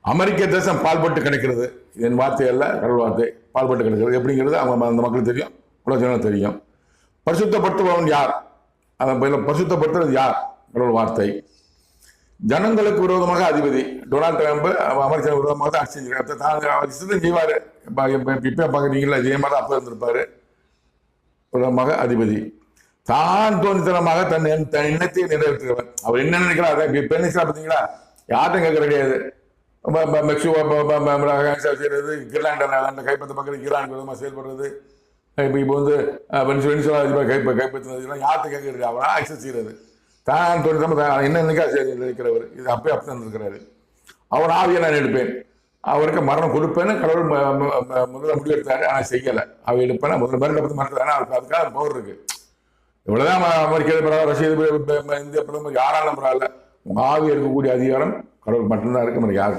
அமெரிக்க தேசம் பால்பட்டு கிடைக்கிறது. என் வார்த்தை அல்ல, கடவுள் வார்த்தை. பால்பட்டு கிடைக்கிறது எப்படிங்கிறது அவங்க அந்த மக்களுக்கு தெரியும், உலகம் தெரியும். பரிசுத்தப்படுத்துபவன் யார்? அதன் பரிசுத்தப்படுத்துறது யார்? கடவுள் வார்த்தை. ஜனங்களுக்கு விரோதமாக அதிபதி டொனால்ட் ட்ரம்ப் அமெரிக்கா விரோதமாக தான் ஆட்சி செஞ்சிருக்காரு. செய்வாரு. இப்ப பாக்குறீங்களா, இதே மாதிரி அப்ப இருந்திருப்பாரு. விரோதமாக அதிபதி தான் தோணித்தனமாக தன் எண்ணத்தை நிறைவேற்றுகிறவன். அவர் என்ன நினைக்கிறார் அதான் இப்ப என்ன பார்த்தீங்களா, யார்ட்டும் கேட்க கிடையாது. மெக்சிகோ செய்யறது, கிர்லாண்டை கைப்பற்ற பார்க்கறது, ஈரானுக்கு விதமாக செயல்படுறது, இப்போ வந்து வெனிசுலா கைப்பற்றினது யார்கிட்ட கேட்கறது, அவனா ஆக்சஸ் செய்யறது. தான் தோணித்தனமா என்ன நினைக்கா இருக்கிறவர். இது அப்பயே அப்படி இருக்கிறாரு. அவர் ஆவியை நான் எடுப்பேன், அவருக்கு மரணம் கொடுப்பேன்னு கடவுள் முதல்ல முடிவெடுத்தாரு. ஆனால் செய்யலை. அவர் எடுப்பேன்னா முதல்ல மருந்து பற்றி மறந்துட்டாரு. அவருக்கு அதுக்காக பவர் இருக்கு. இவ்வளவுதான் அமெரிக்க பரவாயில்ல, ரஷ்ய இந்திய பிரதமர் யாராலும் பரவாயில்ல, ஆவி இருக்கக்கூடிய அதிகாரம் கடவுள் மட்டும்தான் இருக்கு. யாருக்கு